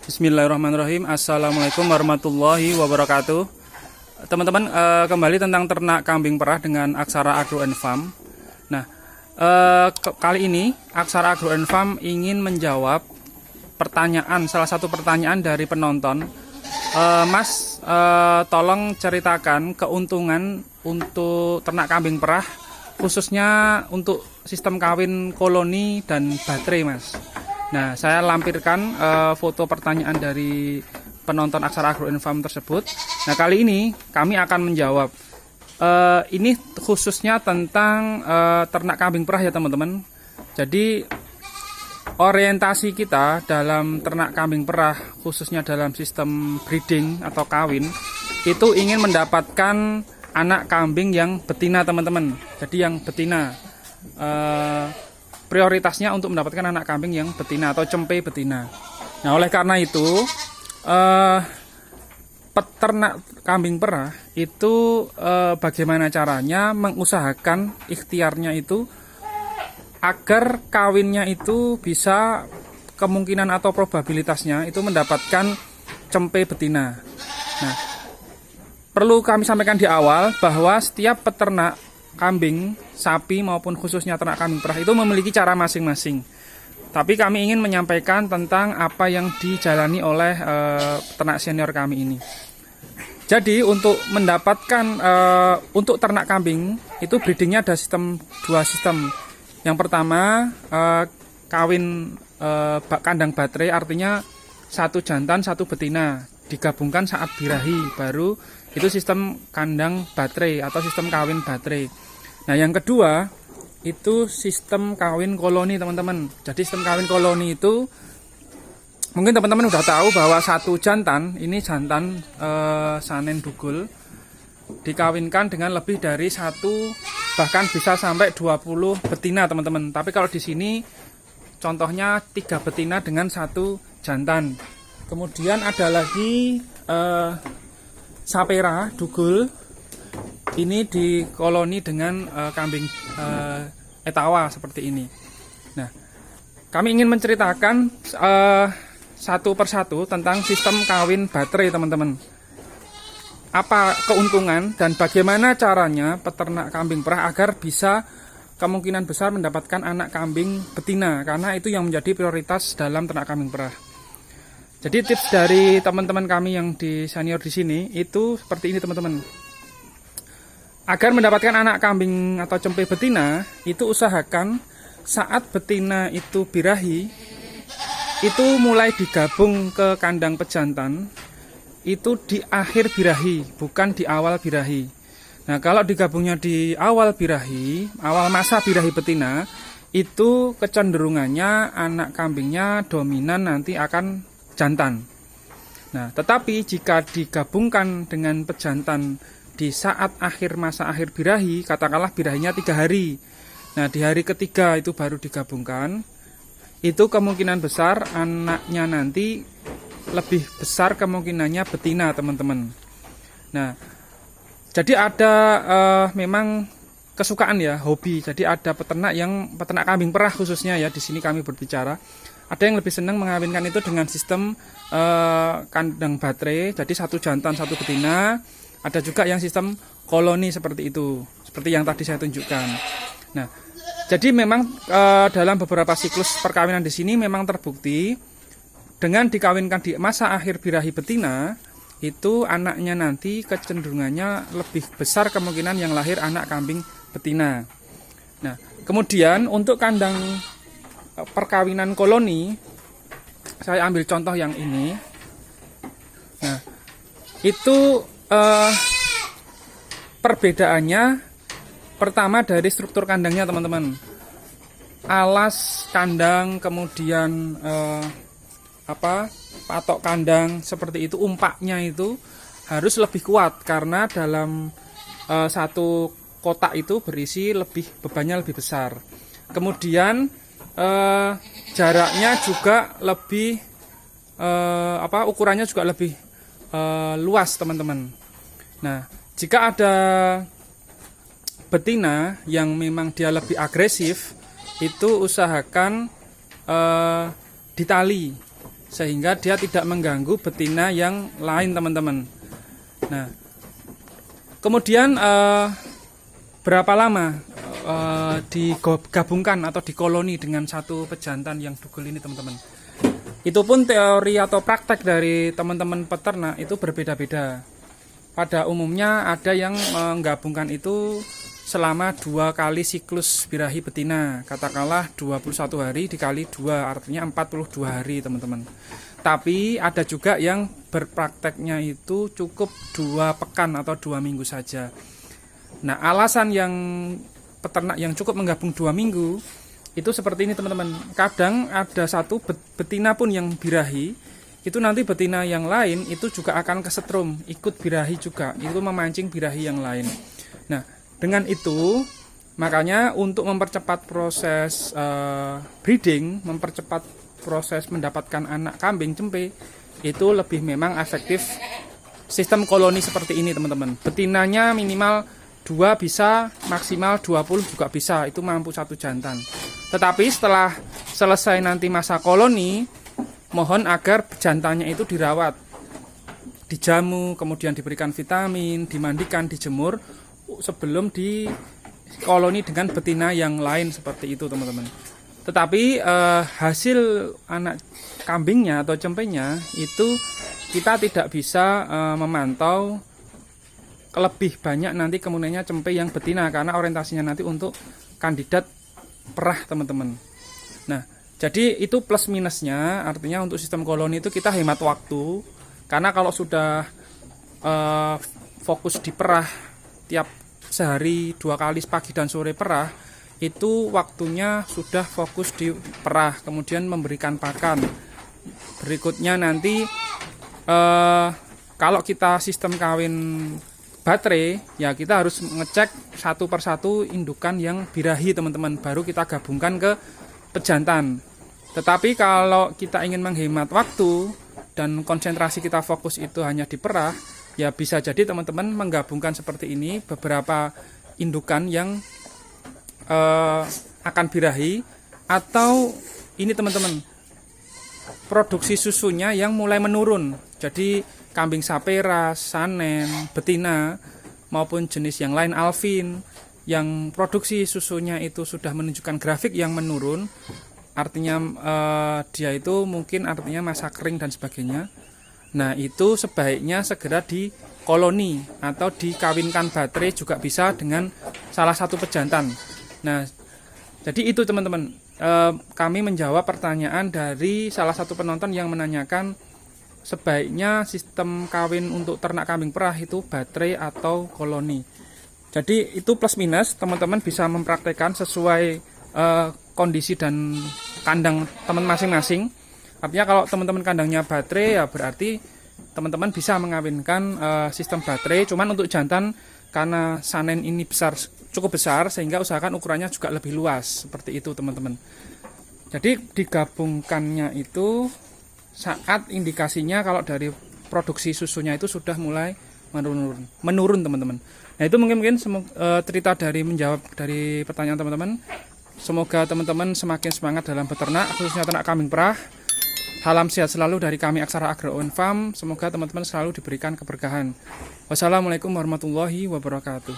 Bismillahirrahmanirrahim. Assalamualaikum warahmatullahi wabarakatuh. Teman-teman, kembali tentang ternak kambing perah dengan Aksara Agro and Farm. Nah, kali ini Aksara Agro and Farm ingin menjawab salah satu pertanyaan dari penonton. Mas, tolong ceritakan keuntungan untuk ternak kambing perah, khususnya untuk sistem kawin koloni dan baterai, Mas. Nah, saya lampirkan foto pertanyaan dari penonton Aksara Agro and Farm tersebut. Nah, kali ini kami akan menjawab. Ini khususnya tentang ternak kambing perah ya teman-teman. Jadi orientasi kita dalam ternak kambing perah, khususnya dalam sistem breeding atau kawin, itu ingin mendapatkan anak kambing yang betina teman-teman. Jadi yang betina. Prioritasnya untuk mendapatkan anak kambing yang betina atau cempe betina. Nah, oleh karena itu peternak kambing perah itu bagaimana caranya mengusahakan ikhtiarnya itu agar kawinnya itu bisa kemungkinan atau probabilitasnya itu mendapatkan cempe betina. Nah, perlu kami sampaikan di awal bahwa setiap peternak kambing, sapi maupun khususnya ternak kambing perah itu memiliki cara masing-masing. Tapi kami ingin menyampaikan tentang apa yang dijalani oleh peternak senior kami ini. Jadi untuk mendapatkan untuk ternak kambing itu breedingnya ada dua sistem. Yang pertama kawin kandang baterai, artinya satu jantan satu betina digabungkan saat birahi, baru itu sistem kandang baterai atau sistem kawin baterai. Nah, yang kedua itu sistem kawin koloni teman-teman. Jadi sistem kawin koloni itu mungkin teman-teman udah tahu bahwa satu jantan, ini jantan Sanen Dugul, dikawinkan dengan lebih dari satu, bahkan bisa sampai 20 betina teman-teman. Tapi kalau di sini contohnya 3 betina dengan satu jantan. Kemudian ada lagi Sapera Dugul, ini di koloni dengan kambing Etawa seperti ini. Nah, kami ingin menceritakan satu persatu tentang sistem kawin baterai teman-teman. Apa keuntungan dan bagaimana caranya peternak kambing perah agar bisa kemungkinan besar mendapatkan anak kambing betina, karena itu yang menjadi prioritas dalam ternak kambing perah. Jadi tips dari teman-teman kami yang di senior di sini itu seperti ini teman-teman. Agar mendapatkan anak kambing atau cempe betina, itu usahakan saat betina itu birahi, itu mulai digabung ke kandang pejantan, itu di akhir birahi, bukan di awal birahi. Nah, kalau digabungnya di awal birahi, awal masa birahi betina, itu kecenderungannya anak kambingnya dominan nanti akan jantan. Nah, tetapi jika digabungkan dengan pejantan di saat masa akhir birahi, katakanlah birahinya 3 hari. Nah, di hari ketiga itu baru digabungkan. Itu kemungkinan besar anaknya nanti lebih besar kemungkinannya betina, teman-teman. Nah, jadi ada memang kesukaan ya, hobi. Jadi ada peternak kambing perah khususnya ya, di sini kami berbicara. Ada yang lebih senang mengawinkan itu dengan sistem kandang baterai, jadi satu jantan satu betina. Ada juga yang sistem koloni seperti itu, seperti yang tadi saya tunjukkan. Nah, jadi memang dalam beberapa siklus perkawinan di sini memang terbukti dengan dikawinkan di masa akhir birahi betina, itu anaknya nanti kecenderungannya lebih besar kemungkinan yang lahir anak kambing betina. Nah, kemudian untuk kandang perkawinan koloni, saya ambil contoh yang ini. Nah, itu perbedaannya pertama dari struktur kandangnya teman-teman. Alas kandang, kemudian patok kandang seperti itu, umpaknya itu harus lebih kuat karena dalam satu kotak itu berisi bebannya lebih besar. Kemudian jaraknya juga lebih ukurannya juga lebih luas teman-teman. Nah, jika ada betina yang memang dia lebih agresif, itu usahakan ditali. sehingga dia tidak mengganggu betina yang lain teman-teman. Nah, kemudian berapa lama digabungkan atau dikoloni dengan satu pejantan yang dugel ini teman-teman? Itu pun teori atau praktek dari teman-teman peternak itu berbeda-beda. Pada umumnya ada yang menggabungkan itu selama 2 kali siklus birahi betina. Katakanlah 21 hari dikali 2 artinya 42 hari teman-teman. Tapi ada juga yang berprakteknya itu cukup 2 pekan atau 2 minggu saja. Nah, alasan yang peternak yang cukup menggabung 2 minggu itu seperti ini teman-teman. Kadang ada satu betina pun yang birahi, itu nanti betina yang lain itu juga akan kesetrum, ikut birahi juga, itu memancing birahi yang lain. Nah, dengan itu makanya untuk mempercepat proses breeding, mempercepat proses mendapatkan anak kambing cempe, itu lebih memang efektif sistem koloni seperti ini teman-teman. Betinanya minimal 2 bisa, maksimal 20 juga bisa, itu mampu satu jantan. Tetapi setelah selesai nanti masa koloni, mohon agar jantannya itu dirawat, dijamu, kemudian diberikan vitamin, dimandikan, dijemur sebelum di koloni dengan betina yang lain seperti itu teman-teman. Tetapi hasil anak kambingnya atau cempenya itu kita tidak bisa memantau lebih banyak nanti kemudiannya cempe yang betina karena orientasinya nanti untuk kandidat perah teman-teman. Nah, jadi itu plus minusnya, artinya untuk sistem koloni itu kita hemat waktu karena kalau sudah fokus di perah tiap sehari 2 kali pagi dan sore perah, itu waktunya sudah fokus di perah, kemudian memberikan pakan. Berikutnya nanti kalau kita sistem kawin baterai, ya kita harus ngecek satu persatu indukan yang birahi teman-teman, baru kita gabungkan ke pejantan. Tetapi kalau kita ingin menghemat waktu dan konsentrasi kita fokus itu hanya di perah, ya bisa jadi teman-teman menggabungkan seperti ini beberapa indukan yang akan birahi, atau ini teman-teman produksi susunya yang mulai menurun. Jadi kambing sapera, sanen, betina maupun jenis yang lain alvin yang produksi susunya itu sudah menunjukkan grafik yang menurun, artinya dia itu mungkin artinya masa kering dan sebagainya. Nah, itu sebaiknya segera dikoloni atau dikawinkan baterai juga bisa dengan salah satu pejantan. Nah, jadi itu teman-teman, kami menjawab pertanyaan dari salah satu penonton yang menanyakan sebaiknya sistem kawin untuk ternak kambing perah itu baterai atau koloni. Jadi itu plus minus, teman-teman bisa mempraktekkan sesuai kondisi dan kandang teman masing-masing. Artinya kalau teman-teman kandangnya baterai, ya berarti teman-teman bisa mengawinkan sistem baterai. Cuman untuk jantan karena sanen ini cukup besar, sehingga usahakan ukurannya juga lebih luas seperti itu teman-teman. Jadi digabungkannya itu saat indikasinya kalau dari produksi susunya itu sudah mulai menurun teman-teman. Nah, itu mungkin cerita dari menjawab dari pertanyaan teman-teman. Semoga teman-teman semakin semangat dalam beternak, khususnya ternak kambing perah. Salam sehat selalu dari kami Aksara Agro Farm. Semoga teman-teman selalu diberikan keberkahan. Wassalamualaikum warahmatullahi wabarakatuh.